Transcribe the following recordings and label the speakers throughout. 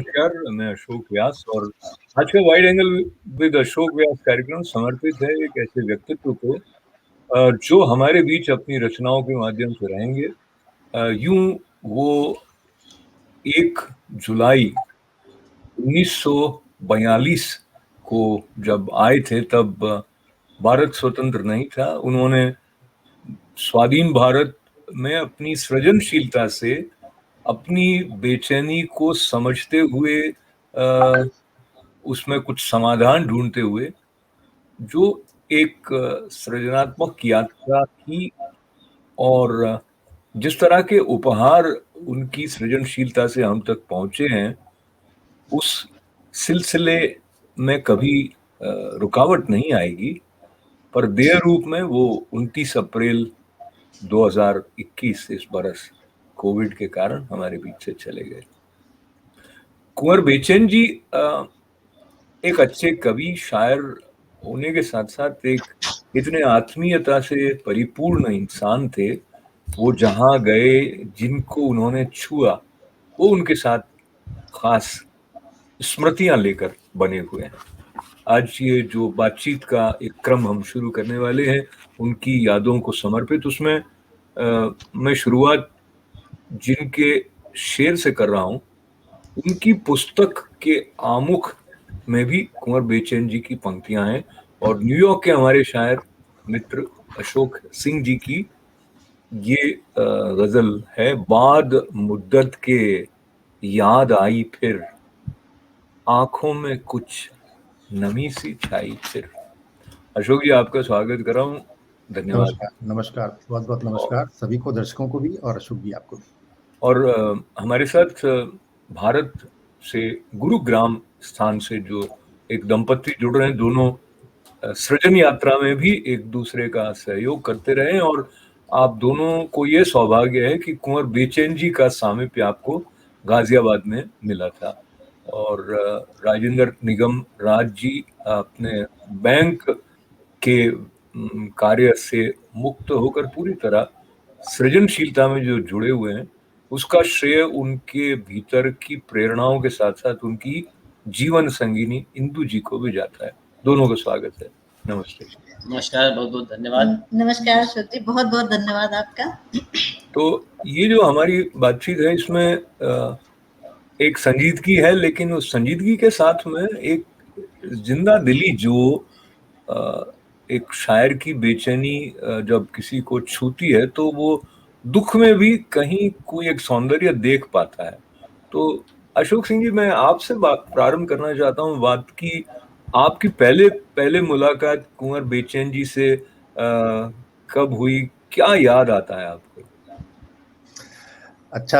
Speaker 1: नमस्कार, मैं अशोक व्यास और आज का वाइड एंगल विद अशोक व्यास कार्यक्रम समर्पित है एक ऐसे व्यक्तित्व को जो हमारे बीच अपनी रचनाओं के माध्यम से रहेंगे। यूं वो 1 जुलाई 1942 को जब आए थे तब भारत स्वतंत्र नहीं था। उन्होंने स्वाधीन भारत में अपनी सृजनशीलता से अपनी बेचैनी को समझते हुए उसमें कुछ समाधान ढूंढते हुए जो एक सृजनात्मक यात्रा की और जिस तरह के उपहार उनकी सृजनशीलता से हम तक पहुंचे हैं, उस सिलसिले में कभी रुकावट नहीं आएगी। पर देय रूप में वो 29 अप्रैल 2021 इस बरस कोविड के कारण हमारे बीच से चले गए। कुंवर बेचैन जी एक अच्छे कवि शायर होने के साथ साथ एक इतने आत्मीयता से परिपूर्ण इंसान थे। वो जहां गए, जिनको उन्होंने छुआ, वो उनके साथ खास स्मृतियां लेकर बने हुए हैं। आज ये जो बातचीत का एक क्रम हम शुरू करने वाले हैं उनकी यादों को समर्पित, उसमें मैं शुरुआत जिनके शेर से कर रहा हूं, उनकी पुस्तक के आमुख में भी कुंवर बेचैन जी की पंक्तियां हैं और न्यूयॉर्क के हमारे शायर मित्र अशोक सिंह जी की ये गजल है। बाद मुद्दत के याद आई फिर, आंखों में कुछ नमी सी छाई फिर। अशोक जी, आपका स्वागत कर रहा हूँ। धन्यवाद।
Speaker 2: नमस्कार, बहुत बहुत नमस्कार सभी को, दर्शकों को भी और अशोक जी आपको भी।
Speaker 1: और हमारे साथ भारत से गुरुग्राम स्थान से जो एक दंपति जुड़ रहे हैं, दोनों सृजन यात्रा में भी एक दूसरे का सहयोग करते रहे और आप दोनों को ये सौभाग्य है कि कुंवर बेचैन जी का सामीप्य आपको गाजियाबाद में मिला था और राजेंद्र निगम राज जी अपने बैंक के कार्य से मुक्त होकर पूरी तरह सृजनशीलता में जो जुड़े हुए हैं, उसका श्रेय उनके भीतर की प्रेरणाओं के साथ साथ उनकी जीवन संगिनी इंदु जी को भी जाता है। दोनों का स्वागत है। नमस्ते।
Speaker 3: नमस्कार, बहुत बहुत धन्यवाद।
Speaker 4: नमस्कार अशोक जी, बहुत बहुत धन्यवाद आपका।
Speaker 1: तो ये जो हमारी बातचीत है, इसमें एक संजीदगी है, लेकिन उस संजीदगी के साथ में एक जिंदा दिली जो एक शायर की बेचैनी जब किसी को छूती है तो वो दुख में भी कहीं कोई एक सौंदर्य देख पाता है। तो अशोक सिंह जी, मैं आपसे प्रारंभ करना चाहता हूँ बात की आपकी पहले मुलाकात कुंवर बेचैन जी से कब हुई, क्या याद आता है आपको?
Speaker 2: अच्छा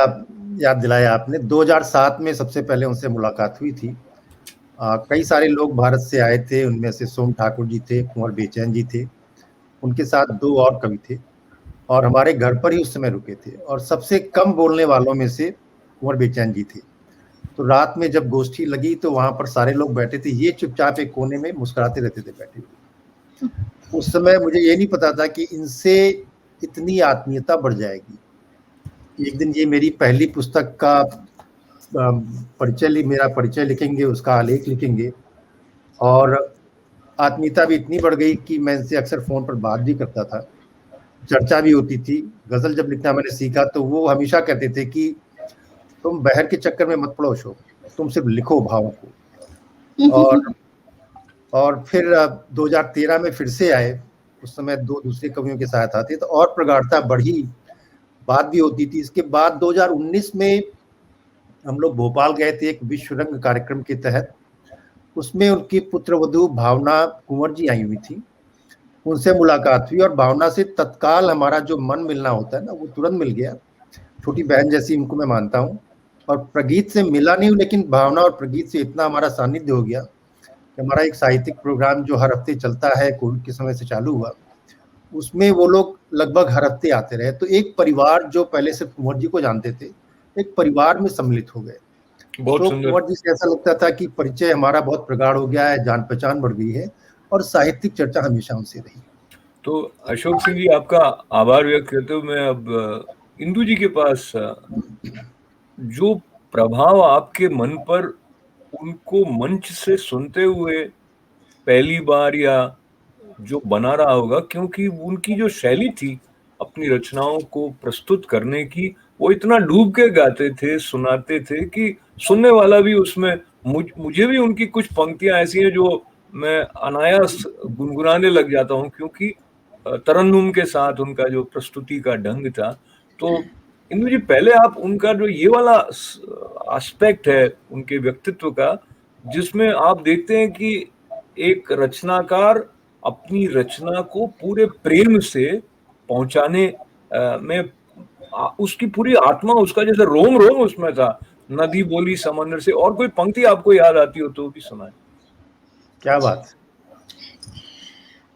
Speaker 2: याद दिलाया आपने। 2007 में सबसे पहले उनसे मुलाकात हुई थी। कई सारे लोग भारत से आए थे, उनमें से सोम ठाकुर जी थे, कुंवर बेचैन जी थे, उनके साथ 2 और कवि थे और हमारे घर पर ही उस समय रुके थे और सबसे कम बोलने वालों में से कुंवर बेचैन जी थे। तो रात में जब गोष्ठी लगी तो वहां पर सारे लोग बैठे थे, ये चुपचाप एक कोने में मुस्कुराते रहते थे बैठे हुए। उस समय मुझे ये नहीं पता था कि इनसे इतनी आत्मीयता बढ़ जाएगी। एक दिन ये मेरी पहली पुस्तक का मेरा परिचय लिखेंगे, उसका आलेख लिखेंगे और आत्मीयता भी इतनी बढ़ गई कि मैं इनसे अक्सर फोन पर बात भी करता था, चर्चा भी होती थी। गजल जब लिखना मैंने सीखा तो वो हमेशा कहते थे कि तुम बहर के चक्कर में मत पड़ो अशोक, तुम सिर्फ लिखो भावों को। और फिर 2013 में फिर से आए, उस समय 2 दूसरे कवियों के साथ आते तो और प्रगाढ़ता बढ़ी, बात भी होती थी। इसके बाद 2019 में हम लोग भोपाल गए थे एक विश्व रंग कार्यक्रम के तहत। उसमें उनकी पुत्रवधू भावना कुंवर जी आई हुई थी, उनसे मुलाकात हुई और भावना से तत्काल हमारा जो मन मिलना होता है ना, वो तुरंत मिल गया। छोटी बहन जैसी उनको मैं मानता हूँ और प्रगीत से मिला नहीं हूँ, लेकिन भावना और प्रगीत से इतना हमारा सानिध्य हो गया कि हमारा एक साहित्यिक प्रोग्राम जो हर हफ्ते चलता है, कोविड के समय से चालू हुआ, उसमें वो लोग लगभग हर हफ्ते आते रहे। तो एक परिवार जो पहले सिर्फ कुंवर जी को जानते थे, एक परिवार में सम्मिलित हो गए। तो कुंवर जी से ऐसा लगता था कि परिचय हमारा बहुत प्रगाढ़ हो गया है, जान पहचान बढ़ गई है और साहित्यिक चर्चा हमेशा उनसे रही।
Speaker 1: तो अशोक सिंह जी, आपका आभार व्यक्त करते हुए मैं अब इंदु जी के पास जो प्रभाव आपके मन पर उनको मंच से सुनते हुए पहली बार या जो बना रहा होगा, क्योंकि उनकी जो शैली थी अपनी रचनाओं को प्रस्तुत करने की, वो इतना डूब के गाते थे, सुनाते थे कि सुनने वाला भी उसमें मुझे भी उनकी कुछ पंक्तियां ऐसी हैं जो मैं अनायास गुनगुनाने लग जाता हूं, क्योंकि तरन्नुम के साथ उनका जो प्रस्तुति का ढंग था। तो इंदु जी, पहले आप उनका जो ये वाला एस्पेक्ट है उनके व्यक्तित्व का, जिसमें आप देखते हैं कि एक रचनाकार अपनी रचना को पूरे प्रेम से पहुंचाने में उसकी पूरी आत्मा, उसका जैसे रोम रोम उसमें था, नदी बोली समंदर से। और कोई पंक्ति आपको याद आती हो तो भी सुनाए।
Speaker 2: क्या बात।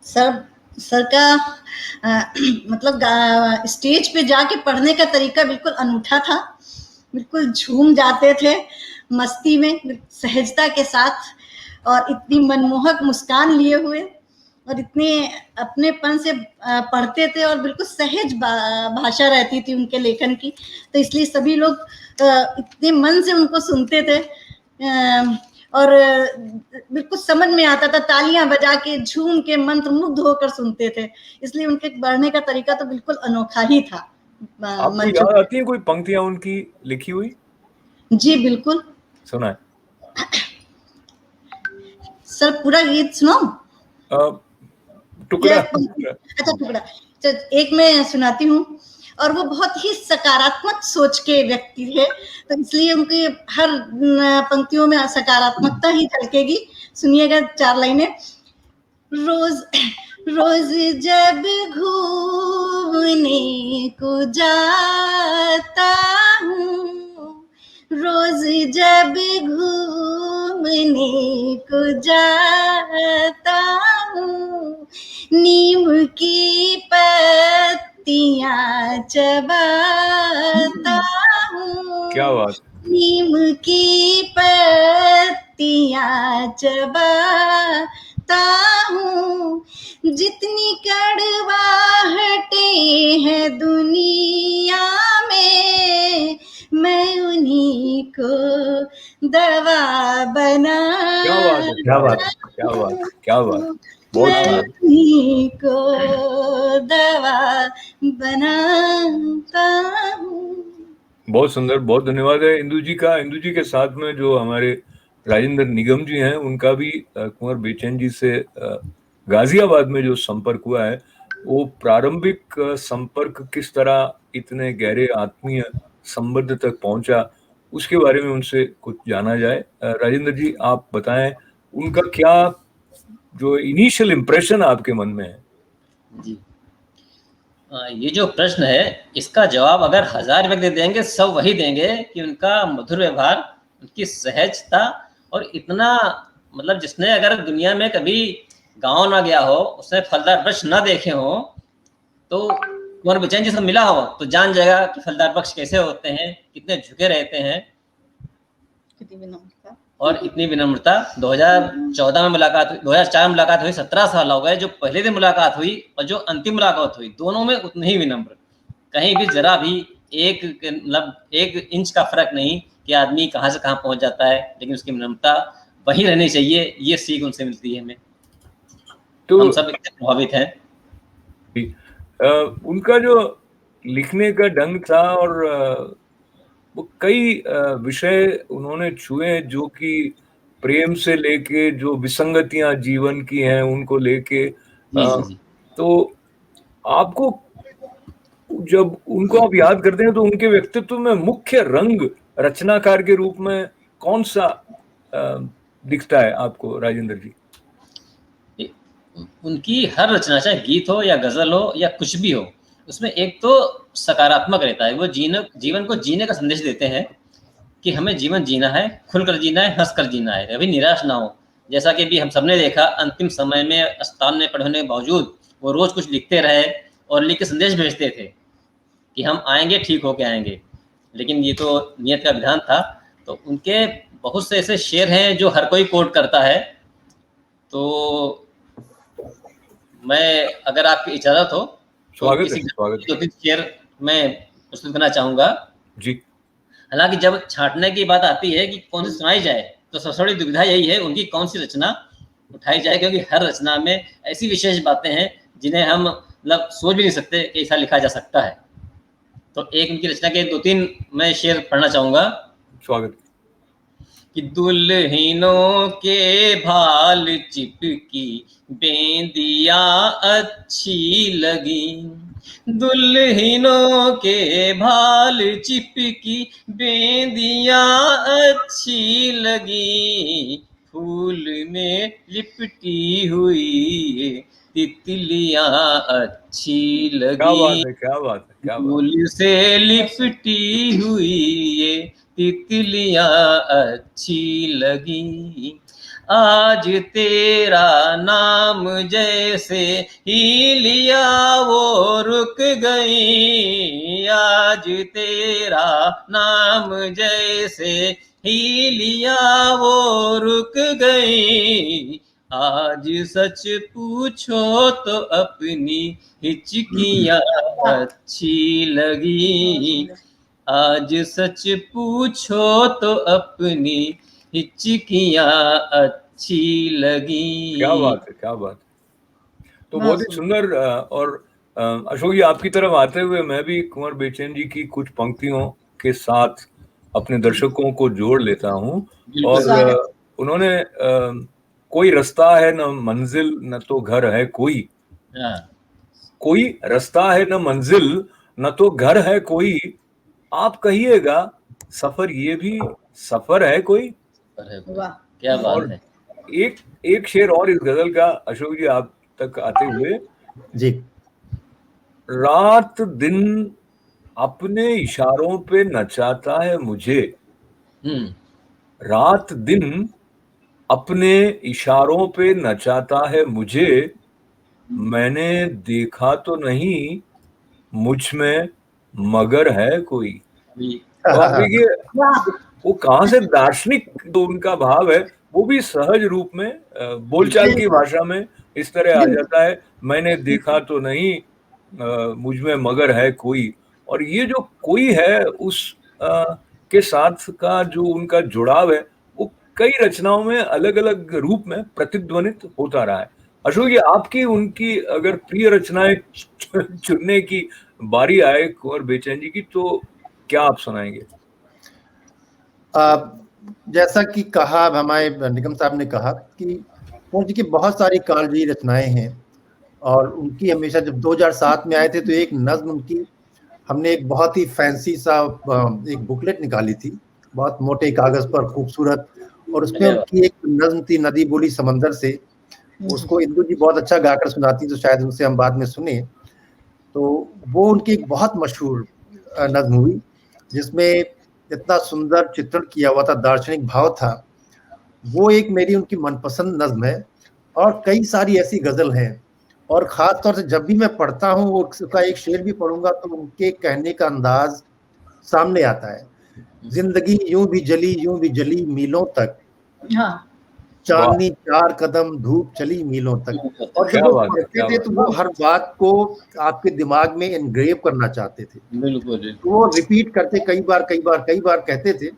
Speaker 4: सर का मतलब स्टेज पे जाके पढ़ने का तरीका बिल्कुल अनूठा था। बिल्कुल झूम जाते थे मस्ती में, सहजता के साथ, और इतनी मनमोहक मुस्कान लिए हुए, और इतने अपनेपन से पढ़ते थे, और बिल्कुल सहज भाषा रहती थी उनके लेखन की। तो इसलिए सभी लोग इतने मन से उनको सुनते थे, और बिल्कुल समझ में आता था, तालियां बजा के, झूम के, मंत्र मुग्ध होकर सुनते थे। इसलिए उनके पढ़ने का तरीका तो बिल्कुल अनोखा ही था।
Speaker 1: आपको याद आती है कोई पंक्तियां उनकी लिखी हुई?
Speaker 4: जी बिल्कुल,
Speaker 1: सुनाए
Speaker 4: सर। पूरा गीत सुनाऊं?
Speaker 1: टुकड़ा।
Speaker 4: अच्छा, टुकड़ा। एक मैं सुनाती हूँ। और वो बहुत ही सकारात्मक सोच के व्यक्ति थे, तो इसलिए उनकी हर पंक्तियों में सकारात्मकता ही झलकेगी। सुनिएगा 4 लाइनें। रोज रोज जब घूमने को जाता हूँ, रोज जब घूमने को जाता हूँ, नीम की पत्तियां चबाता हूँ।
Speaker 1: क्या बात।
Speaker 4: नीम की पत्तियां चबाता हूँ, जितनी कड़वाहटें हैं दुनिया में, मैं उन्हीं को दवा बना।
Speaker 1: क्या बात है, क्या बात, क्या बात, क्या बात। बहुत
Speaker 4: मैं उन्हीं को दवा बनाता हूँ।
Speaker 1: बहुत सुंदर, बहुत धन्यवाद है इंदु जी का। इंदु जी के साथ में जो हमारे राजेंद्र निगम जी हैं, उनका भी कुंवर बेचैन जी से गाजियाबाद में जो संपर्क हुआ है, वो प्रारंभिक संपर्क किस तरह इतने गहरे आत्मीय संबंध तक पहुंचा, उसके बारे में उनसे कुछ जाना जाए। राजेंद्र जी, आप बताएं उनका क्या जो इनिशियल इम्प्रेशन आपके मन में है।
Speaker 3: जी, ये जो प्रश्न है, इसका जवाब अगर 1000 व्यक्ति देंगे, सब वही देंगे कि उनका मधुर व्यवहार, उनकी सहजता, और इतना मतलब जिसने अगर दुनिया में कभी गांव ना गया हो, उसने फलदार वृक्ष ना देखे हो, तो कुंवर बेचैन जी से मिला हो तो जान जाएगा कि फलदार वृक्ष कैसे होते हैं, कितने झुके रहते हैं, और इतनी विनम्रता। 2014 में मुलाकात हुई, 2004 में मुलाकात हुई, 17 साल हो गए। जो पहले दिन मुलाकात हुई और जो अंतिम मुलाकात हुई, दोनों में उतने ही विनम्र, कहीं भी जरा भी मतलब 1 इंच का फर्क नहीं कि आदमी कहाँ से कहाँ पहुंच जाता है, लेकिन उसकी विनम्रता वही रहनी चाहिए। ये सीख उनसे मिलती है हमें, तो हम सब इतने प्रभावित हैं।
Speaker 1: उनका जो लिखने का ढंग था, और वो कई विषय उन्होंने छुए, जो कि प्रेम से लेके जो विसंगतियां जीवन की हैं उनको लेके। तो आपको जब उनको आप याद करते हैं, तो उनके व्यक्तित्व में मुख्य रंग रचनाकार के रूप में कौन सा दिखता है आपको राजेंद्र जी?
Speaker 3: उनकी हर रचना, चाहे गीत हो या गजल हो या कुछ भी हो, उसमें एक तो सकारात्मक रहता है। वो जीवन को जीने का संदेश देते हैं कि हमें जीवन जीना है, खुलकर जीना है, हंसकर जीना है, कभी निराश ना हो। जैसा कि भी हम सबने देखा, अंतिम समय में अस्पताल में पड़े होने के बावजूद वो रोज कुछ लिखते रहे और लिख के संदेश भेजते थे कि हम आएंगे, ठीक होके आएंगे। लेकिन ये तो नियत का विधान था। तो उनके बहुत से ऐसे शेर हैं जो हर कोई कोट करता है। तो मैं, अगर आपकी इजाजत हो,
Speaker 1: स्वागत है, स्वागत है।
Speaker 3: 2-3 शेर मैं प्रस्तुत करना चाहूंगा।
Speaker 1: जी।
Speaker 3: हालांकि जब छांटने की बात आती है कि कौन सी सुनाई जाए, तो सबसे बड़ी दुविधा यही है उनकी कौन सी रचना उठाई जाए, क्योंकि हर रचना में ऐसी विशेष बातें हैं जिन्हें हम मतलब सोच भी नहीं सकते कि ऐसा लिखा जा सकता है। तो एक उनकी रचना के 2-3 मैं शेर पढ़ना चाहूंगा।
Speaker 1: स्वागत।
Speaker 3: कि दुल्हनों के भाल चिपकी बेंदिया अच्छी लगी, दुल्हनों के भाल चिपकी बेंदिया अच्छी लगी, फूल में लिपटी हुई तितलियां अच्छी लगी।
Speaker 1: क्या बात है, क्या बात है, क्या बात।
Speaker 3: फूल से लिपटी हुई ये तितलियां अच्छी लगी, आज तेरा नाम जैसे ही लिया वो रुक गई, आज तेरा नाम जैसे ही लिया वो रुक गई, आज सच पूछो तो अपनी हिचकियां अच्छी लगी, आज सच पूछो तो अपनी हिचकियां अच्छी लगी।
Speaker 1: क्या बात है, क्या बात है। तो बहुत ही सुंदर। और अशोक जी, आपकी तरफ आते हुए मैं भी कुंवर बेचैन जी की कुछ पंक्तियों के साथ अपने दर्शकों को जोड़ लेता हूँ। और उन्होंने कोई रास्ता है न मंजिल न तो घर है कोई, कोई रास्ता है न मंजिल न तो घर है कोई, आप कहिएगा सफर ये भी सफर है कोई।
Speaker 3: क्या बात है।
Speaker 1: एक शेर और इस गजल का अशोक जी आप तक आते हुए
Speaker 2: जी।
Speaker 1: रात दिन अपने इशारों पे नचाता है मुझे, रात दिन अपने इशारों पे नचाता है मुझे, मैंने देखा तो नहीं मुझ में मगर है कोई। तो आप देखिए वो कहाँ से दार्शनिक जो उनका भाव है वो भी सहज रूप में बोलचाल की भाषा में इस तरह आ जाता है, मैंने देखा तो नहीं मुझ में मगर है कोई। और ये जो कोई है उस के साथ का जो उनका जुड़ाव है वो कई रचनाओं में अलग अलग रूप में प्रतिध्वनित होता रहा है। अशोक जी, आपकी उनकी अगर प्रिय रचनाएं चुनने की बारी आए कुंवर बेचैन जी की, तो क्या आप सुनाएंगे?
Speaker 2: जैसा कि कहा हमारे निगम साहब ने कहा कि कुंवर जी की बहुत सारी कालजयी रचनाएं हैं, और उनकी हमेशा जब 2007 में आए थे तो एक नज्म उनकी हमने एक बहुत ही फैंसी सा एक बुकलेट निकाली थी, बहुत मोटे कागज पर खूबसूरत, और उसमें उनकी एक नज्म थी नदी बोली समंदर से। उसको इंदु जी बहुत अच्छा गाकर सुनाती, तो शायद उनसे हम बाद में सुने। तो वो उनकी एक बहुत मशहूर नज्म हुई जिसमें इतना सुंदर चित्रण किया हुआ था, दार्शनिक भाव था। वो एक मेरी उनकी मनपसंद नज्म है, और कई सारी ऐसी गजल हैं। और ख़ास तौर से जब भी मैं पढ़ता हूँ वो उसका एक शेर भी पढ़ूंगा तो उनके कहने का अंदाज सामने आता है। जिंदगी यूं भी जली मीलों तक, चांदनी 4 कदम धूप चली मीलों तक। और जब वो पढ़ते थे तो वो हर बात को आपके दिमाग में एनग्रेव करना चाहते थे, तो वो रिपीट करते कई बार कहते थे।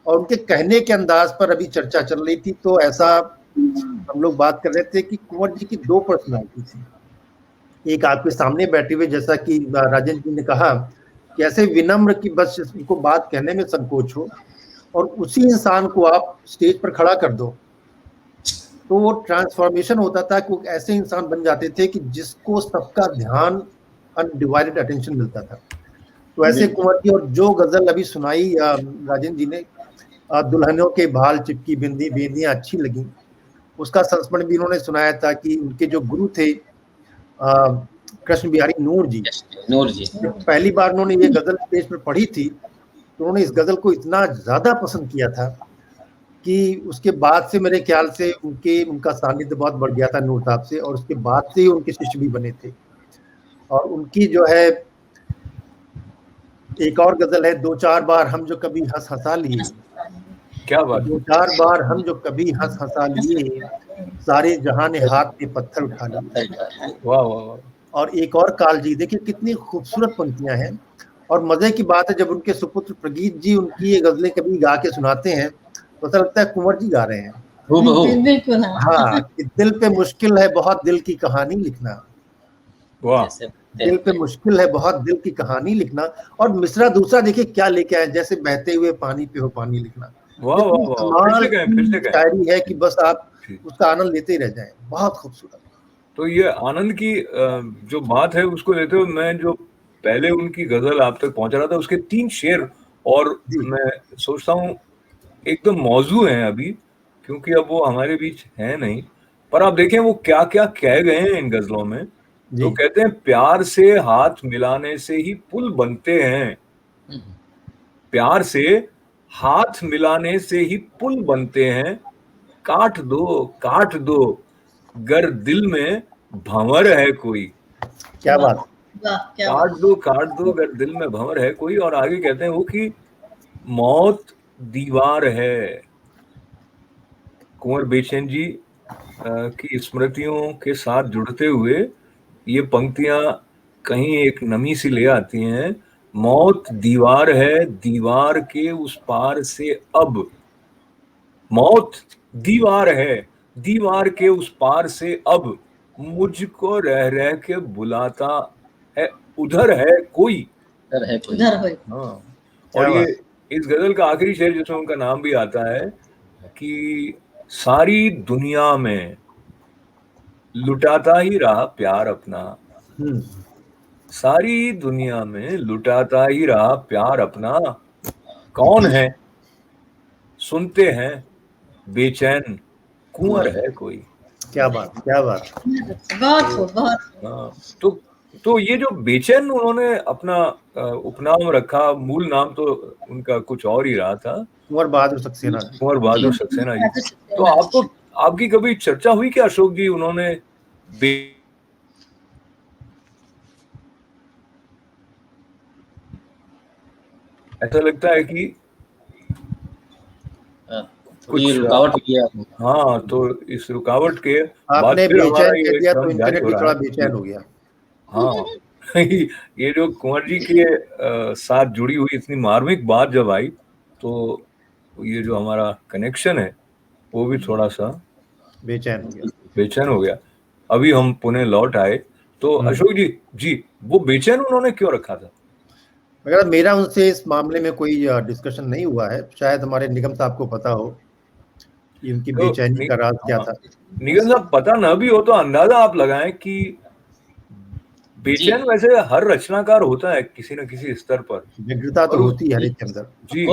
Speaker 2: और उनके कहने के अंदाज पर अभी चर्चा चल रही थी, तो ऐसा हम लोग बात कर रहे थे कि कुंवर जी की 2 पर्सनालिटी थी। एक आपके सामने बैठे हुए, जैसा कि राजेंद्र जी ने कहा कि ऐसे विनम्र की बस उनको बात कहने में संकोच हो, और उसी इंसान को आप स्टेज पर खड़ा कर दो तो वो ट्रांसफॉर्मेशन होता था कि ऐसे इंसान बन जाते थे कि जिसको सबका ध्यान, अनडिवाइडेड अटेंशन मिलता था। तो ऐसे कुंवर जी, और जो गजल अभी सुनाई राजेंद्र जी ने, दुल्हनों के भाल चिपकी बेंदियां अच्छी लगी, उसका संस्मरण भी उन्होंने सुनाया था कि उनके जो गुरु थे कृष्ण बिहारी नूर जी, पहली बार उन्होंने ये गजल स्टेज पर पढ़ी थी तो उन्होंने इस गजल को इतना ज्यादा पसंद किया था कि उसके बाद से मेरे ख्याल से उनका सानिध्य बहुत बढ़ गया था नूर साहब से, और उसके बाद से ही उनके शिष्य भी बने थे। और उनकी जो है एक और गजल है, 2-4 बार हम जो कभी हंस हंसा लिए,
Speaker 1: क्या बात,
Speaker 2: 2-4 बार हम जो कभी हंस हंसा लिए, सारे जहां ने हाथ पे पत्थर उठा लिए।
Speaker 1: वाह वाह वाह।
Speaker 2: और एक और कालजी, देखिए कितनी खूबसूरत पंक्तियां हैं। और मजे की बात है जब उनके सुपुत्र प्रगीत जी उनकी ये गजलें कभी गा के सुनाते हैं तो ऐसा लगता है कुंवर जी गा रहे हैं।
Speaker 4: बिल्कुल
Speaker 2: हाँ, कि दिल पे मुश्किल है बहुत दिल की कहानी लिखना,
Speaker 1: वाह,
Speaker 2: दिल पे मुश्किल है बहुत दिल की कहानी लिखना। और मिसरा दूसरा देखिए क्या लेके आए, जैसे बहते हुए पानी पे हो पानी लिखना।
Speaker 1: वाह, वाह, वाह,
Speaker 2: कमाल
Speaker 1: फिर से कहें।
Speaker 2: शायरी है कि बस आप उसका आनंद लेते ही रह जाएं, बहुत खूबसूरत।
Speaker 1: तो ये आनंद की जो बात है उसको लेते हुए मैं जो पहले उनकी गजल आप तक पहुंच रहा था उसके 3 शेर और मैं सोचता हूँ एकदम मौजू हैं अभी, क्योंकि अब वो हमारे बीच है नहीं, पर आप देखें वो क्या क्या कह गए हैं इन गजलों में। तो कहते हैं प्यार से हाथ मिलाने से ही पुल बनते हैं, प्यार से हाथ मिलाने से ही पुल बनते हैं, काट दो गर दिल में भंवर है कोई।
Speaker 2: क्या बात,
Speaker 1: काट दो अगर दिल में भंवर है कोई। और आगे कहते हैं वो कि मौत दीवार है। कुंवर बेचैन जी की स्मृतियों के साथ जुड़ते हुए ये पंक्तियां कहीं एक नमी सी ले आती हैं। मौत दीवार है, दीवार के उस पार से अब, मौत दीवार है, दीवार के उस पार से अब, मुझको रह रह के बुलाता है, उधर है कोई। हाँ, और ये इस गजल का आखिरी शेर जिसमें उनका नाम भी आता है कि सारी दुनिया में लुटाता ही रहा प्यार अपना, सारी दुनिया में लुटाता ही रहा प्यार अपना, कौन है सुनते हैं बेचैन कुंवर है कोई।
Speaker 2: क्या बात, क्या बात,
Speaker 4: बहुत।
Speaker 1: तो ये जो बेचैन उन्होंने अपना उपनाम रखा, मूल नाम तो उनका कुछ और ही रहा था,
Speaker 2: कुंवर बहादुर सक्सेना।
Speaker 1: कुंवर बहादुर सक्सेना जी। तो आपकी कभी चर्चा हुई क्या अशोक जी, उन्होंने ऐसा लगता है कि
Speaker 3: कुछ रुकावट किया।
Speaker 1: हाँ, तो इस रुकावट के
Speaker 2: बाद फिर हमारा ये दिया तो इंटरनेट भी थोड़ा बेचैन हो गया।
Speaker 1: हाँ ये जो कुंवर जी के साथ जुड़ी हुई इतनी मार्मिक बात जब आई तो ये जो हमारा कनेक्शन है वो भी थोड़ा सा बेचैन हो गया। अभी हम पुणे लौट आए तो अशोक जी वो बेचैन उन्होंने क्यों रखा था?
Speaker 2: मगर मेरा उनसे इस मामले में कोई डिस्कशन नहीं हुआ है, शायद हमारे निगम साहब को पता हो कि उनकी बेचैनी का राज क्या था।
Speaker 1: निगम साहब पता न भी हो तो अंदाजा आप लगाएं कि बेचैन वैसे हर रचनाकार होता है किसी न किसी स्तर पर,
Speaker 2: व्यग्रता तो होती है हर एक के अंदर
Speaker 1: जी।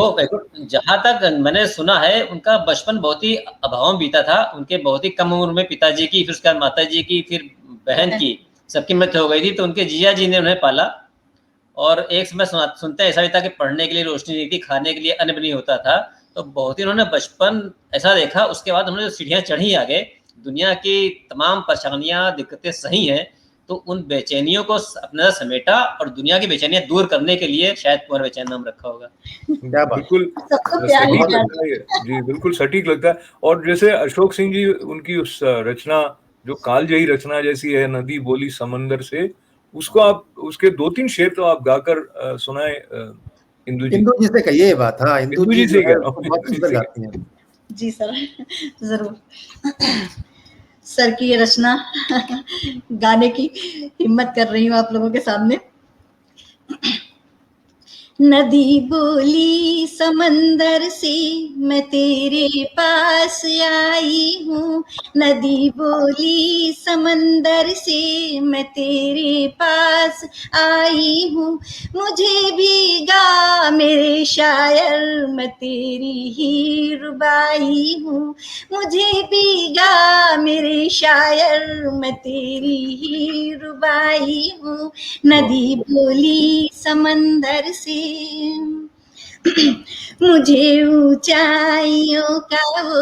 Speaker 3: जहां तक मैंने सुना है उनका बचपन बहुत ही अभाव में बीता था। उनके बहुत ही कम उम्र में पिताजी की, फिर उसके बाद माताजी की, फिर बहन की, सबकी मृत्यु हो गई थी। तो उनके जिया जी ने उन्हें पाला और एक समय सुनते ऐसा भी था कि पढ़ने के लिए रोशनी नहीं थी, खाने के लिए अन्न भी नहीं होता था। तो बहुत ही उन्होंने बचपन ऐसा देखा। उसके बाद उन्होंने सीढ़ियां चढ़ी आगे, दुनिया की तमाम परेशानियां दिक्कतें सही हैं, तो उन बेचैनियों को अपने समेटा और दुनिया की बेचैनियां दूर करने के लिए शायद कुंवर बेचैन नाम रखा होगा।
Speaker 1: बिल्कुल सटीक लगता है जी, बिल्कुल सटीक लगता है। और जैसे अशोक सिंह जी उनकी उस रचना जो कालजयी रचना जैसी है, नदी बोली समंदर से, उसको आप उसके 2-3 शेर तो आप गाकर सुनाए इंदु जी
Speaker 2: से कहिए ये बात। हाँ, इंदु जी
Speaker 1: से
Speaker 2: बहुत सुंदर गाती हैं।
Speaker 4: जी सर, जरूर। सर की ये रचना गाने की हिम्मत कर रही हूँ आप लोगों के सामने। नदी बोली समंदर से मैं तेरे पास आई हूँ, नदी बोली समंदर से मैं तेरे पास आई हूँ, मुझे भीगा मेरे शायर मैं तेरी ही रुबाई हूँ, मुझे भीगा मेरे शायर मैं तेरी ही रुबाई हूँ, नदी बोली समंदर से। मुझे ऊंचाइयों का वो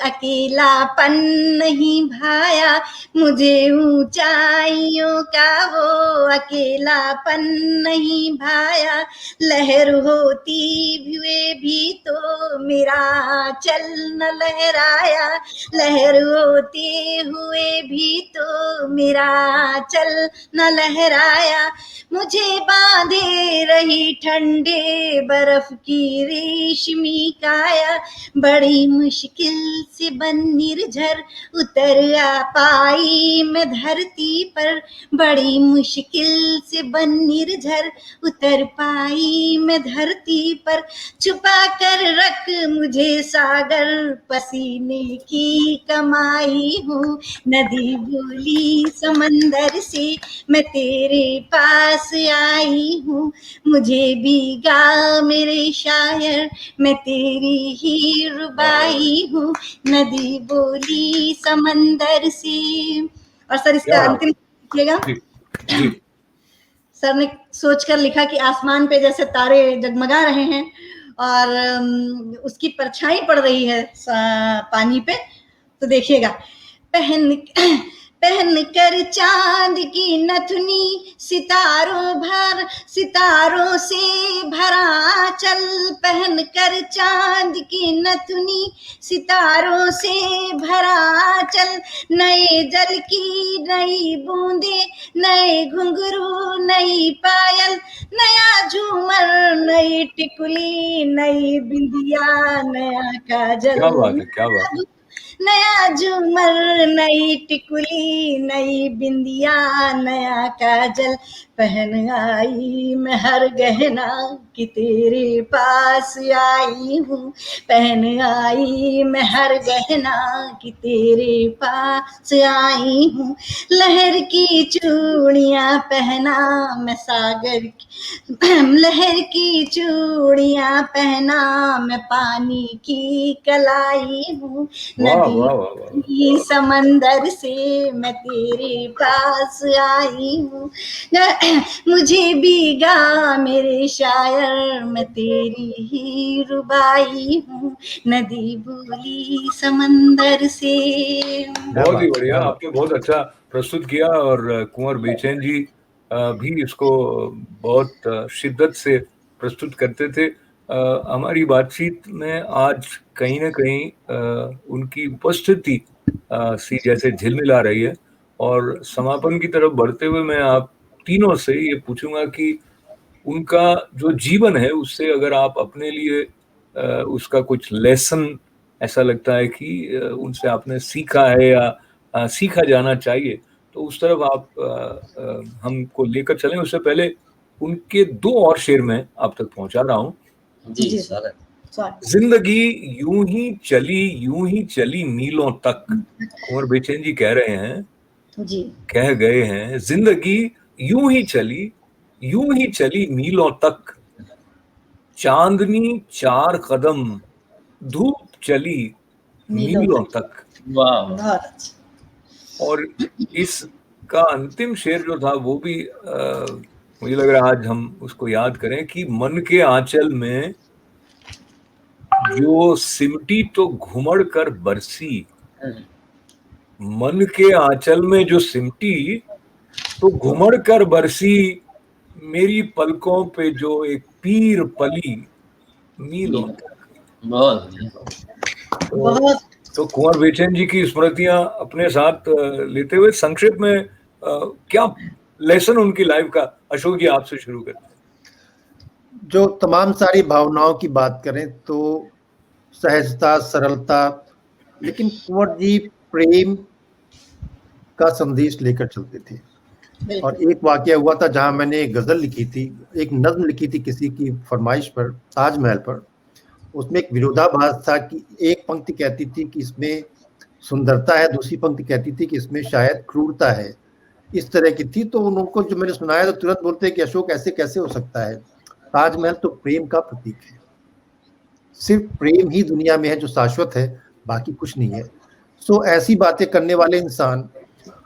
Speaker 4: अकेलापन नहीं भाया, मुझे ऊंचाइयों का वो अकेलापन नहीं भाया, लहर होती हुए भी तो मेरा चल न लहराया, लहर होते हुए भी तो मेरा चल न लहराया, मुझे बांधे रही ठंडे बर्फ की रेशमी काया, बड़ी मुश्किल से बन निर्झर उतर आ पाई मैं धरती पर, बड़ी मुश्किल से बन निर्झर उतर पाई मैं धरती पर। छुपा कर रख मुझे सागर पसीने की कमाई हूँ, नदी बोली समंदर से मैं तेरे पास आई हूँ, मुझे भीगा मेरे शायर मैं तेरी ही रुबाई हूँ, नदी बोली समंदर से। और सर इसका अंतिम लिखिएगा।
Speaker 1: जी
Speaker 4: सर ने सोचकर लिखा कि आसमान पे जैसे तारे जगमगा रहे हैं और उसकी परछाई पड़ रही है पानी पे, तो देखिएगा। पहन कर चांद की नथुनी सितारों से भरा चल, पहन कर चांद की नथुनी सितारों से भरा चल, नए जल की नई बूंदे नए घुंघरू नई पायल, नया झूमर नई टिकुली नई बिंदिया नया काजल,
Speaker 1: क्या बात है, क्या बात है।
Speaker 4: नया झूमर नई टिकुली नई बिंदिया नया काजल, पहन आई मैं हर गहना कि तेरे पास आई हूँ, पहन आई मैं हर गहना कि तेरे पास आई हूँ, लहर की चूड़ियाँ पहना मैं सागर की, लहर की चूड़ियाँ पहना मैं पानी की कलाई हूँ, नदी समंदर से मैं तेरे पास आई हूँ, मुझे भीगा मेरे शायर मैं तेरी ही रुबाई हूँ, नदी बोली समंदर से।
Speaker 1: बहुत ही बढ़िया, आपने बहुत अच्छा प्रस्तुत किया और कुंवर बेचैन जी भी इसको बहुत शिद्दत से प्रस्तुत करते थे। हमारी बातचीत में आज कहीं ना कहीं उनकी उपस्थिति सी जैसे झिलमिला रही है। और समापन की तरफ बढ़ते हुए मैं आप तीनों से ये पूछूंगा कि उनका जो जीवन है उससे अगर आप अपने लिए उसका कुछ लेसन ऐसा लगता है कि उनसे आपने सीखा है या सीखा जाना चाहिए, तो उस तरफ आप हमको लेकर चलें। उससे पहले उनके दो और शेर में आप तक पहुंचा रहा हूं।
Speaker 3: जी स्वागत।
Speaker 1: जिंदगी यूं ही चली मीलों तक, कुंवर बेचैन जी कह रहे हैं,
Speaker 4: जी
Speaker 1: कह गए हैं, जिंदगी यूं ही चली मीलों तक, चांदनी 4 कदम धूप चली मीलों तक।
Speaker 3: वाह।
Speaker 1: और इसका अंतिम शेर जो था वो भी मुझे लग रहा है आज हम उसको याद करें कि मन के आंचल में जो सिमटी तो घुमड़ कर बरसी, मन के आंचल में जो सिमटी तो घुमड़ कर बरसी, मेरी पलकों पे जो एक पीर पली मीलों तक।
Speaker 3: बहुत
Speaker 1: तो कुंवर बेचैन जी की स्मृतियां अपने साथ लेते हुए संक्षेप में क्या लेसन उनकी लाइफ का, अशोक जी आपसे शुरू करते हैं।
Speaker 2: जो तमाम सारी भावनाओं की बात करें तो सहजता, सरलता, लेकिन कुंवर जी प्रेम का संदेश लेकर चलते थे। और एक वाकया हुआ था जहां मैंने एक गजल लिखी थी, एक नज्म लिखी थी किसी की फरमाइश पर, ताजमहल पर। उसमें एक विरोधाभास था कि एक पंक्ति कहती थी कि इसमें सुंदरता है, दूसरी पंक्ति कहती थी कि इसमें शायद क्रूरता है। इस तरह की थी। तो उनको जो मैंने सुनाया तो तुरंत बोलते हैं कि अशोक ऐसे कैसे हो सकता है, ताजमहल तो प्रेम का प्रतीक है, सिर्फ प्रेम ही दुनिया में है जो शाश्वत है, बाकी कुछ नहीं है। सो ऐसी बातें करने वाले इंसान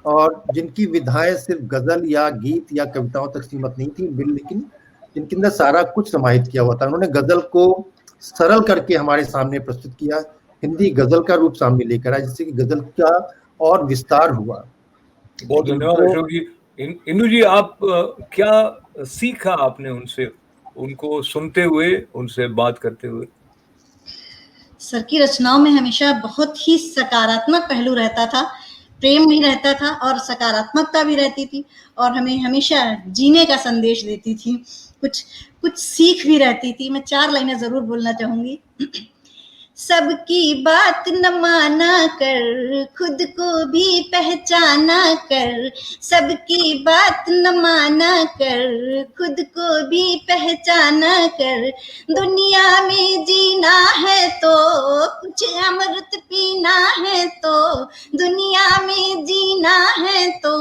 Speaker 2: और जिनकी विधाएं सिर्फ गजल या गीत या कविताओं तक सीमित नहीं थी, लेकिन जिनके अंदर सारा कुछ समाहित किया हुआ था। उन्होंने गजल को सरल करके हमारे सामने प्रस्तुत किया, हिंदी गजल का रूप सामने लेकर आया, जिससे कि गजल का और विस्तार हुआ।
Speaker 1: बहुत धन्यवाद अशोक जी। इंदु जी, आप क्या सीखा आपने उनसे, उनको सुनते हुए, उनसे बात करते हुए?
Speaker 4: सर की रचनाओं में हमेशा बहुत ही सकारात्मक पहलू रहता था। प्रेम भी रहता था और सकारात्मकता भी रहती थी, और हमें हमेशा जीने का संदेश देती थी, कुछ कुछ सीख भी रहती थी। मैं 4 लाइनें जरूर बोलना चाहूंगी। सबकी बात न माना कर, खुद को भी पहचाना कर। सबकी बात न माना कर, खुद को भी पहचाना कर। दुनिया में जीना है तो कुछ अमृत पीना है, तो दुनिया में जीना है तो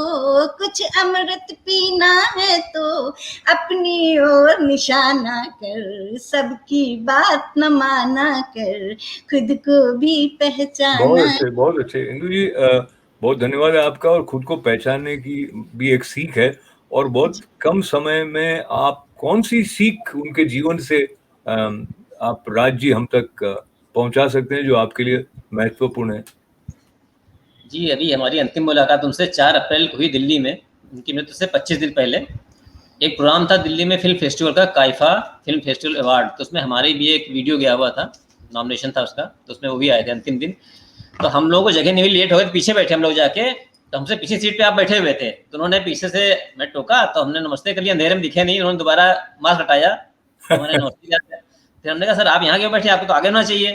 Speaker 4: कुछ अमृत पीना है, तो अपनी ओर निशाना कर। सबकी बात न माना कर, खुद को भी पहचाना।
Speaker 1: बहुत अच्छे इंदु जी, बहुत धन्यवाद है आपका। और खुद को पहचानने की भी एक सीख है, और बहुत कम समय में आप कौन सी सीख उनके जीवन से आप राज जी हम तक पहुंचा सकते हैं जो आपके लिए महत्वपूर्ण है?
Speaker 3: जी, अभी हमारी अंतिम मुलाकात उनसे 4 अप्रैल को हुई दिल्ली में, उनकी मृत्यु से 25 दिन पहले। एक प्रोग्राम था दिल्ली में फिल्म फेस्टिवल का, काइफा फिल्म फेस्टिवल अवार्ड, तो उसमें हमारे भी एक वीडियो गया हुआ था, नॉमिनेशन था उसका, तो उसमें वो भी आए थे अंतिम दिन। तो हम लोगों को जगह नहीं मिली, लेट हो गए, पीछे बैठे हम लोग जाके, तो हमसे पीछे सीट पे आप बैठे हुए थे, तो उन्होंने पीछे से मैं टोका, तो हमने नमस्ते कर लिया, अंधेरे में दिखे नहीं, उन्होंने दोबारा मास्क हटाया, तो हमने नमस्ते किया। फिर हमने कहा सर आप यहाँ क्यों बैठे, आपको तो आगे होना चाहिए।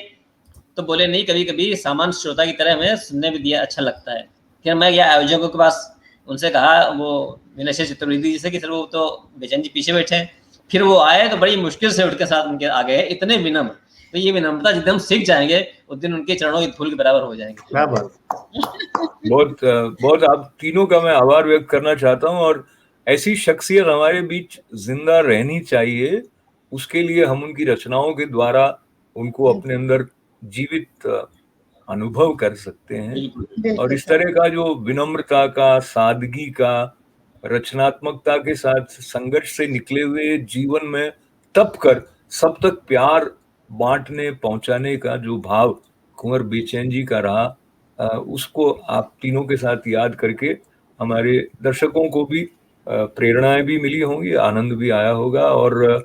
Speaker 3: तो बोले नहीं, कभी कभी सामान्य श्रोता की तरह हमें सुनने भी दिया अच्छा लगता है। फिर मैं गया आयोजकों के पास, उनसे कहा, वो नीलेश चतुर्वेदी जी से कि सर वो तो बेचैन जी पीछे बैठे हैं। फिर वो आए तो बड़ी मुश्किल से उठ के साथ उनके आ गए, इतने विनम्र। तो ये विनम्रता जिस दिन हम सीख जाएंगे उस दिन उनके चरणों की धूल के बराबर हो जाएंगे।
Speaker 2: क्या बात।
Speaker 1: बहुत आप तीनों का मैं आभार व्यक्त करना चाहता हूं, और ऐसी शख्सियत हमारे बीच जिंदा रहनी चाहिए। उसके लिए हम उनकी रचनाओं के द्वारा उनको अपने अंदर जीवित अनुभव कर सकते हैं। और इस तरह का जो विनम्रता का, सादगी का, रचनात्मकता के साथ संघर्ष से निकले हुए जीवन में तप कर सब तक प्यार बांटने पहुंचाने का जो भाव कुंवर बेचैन जी का रहा, उसको आप तीनों के साथ याद करके हमारे दर्शकों को भी प्रेरणाएं भी मिली होंगी, आनंद भी आया होगा, और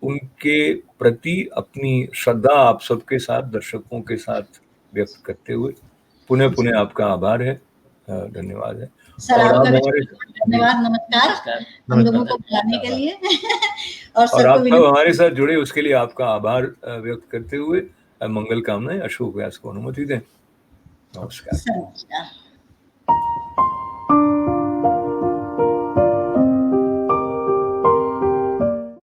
Speaker 1: उनके प्रति अपनी श्रद्धा आप सबके साथ, दर्शकों के साथ व्यक्त करते हुए पुनः आपका आभार है, धन्यवाद है।
Speaker 4: सर
Speaker 1: और
Speaker 4: आपका भी
Speaker 1: हमारे
Speaker 4: धन्यवाद, नमस्कार हम लोगों को बुलाने के लिए।
Speaker 1: और आप सब हमारे साथ जुड़े उसके लिए आपका आभार व्यक्त करते हुए मंगल कामनाएं। अशोक व्यास को अनुमति दें। नमस्कार।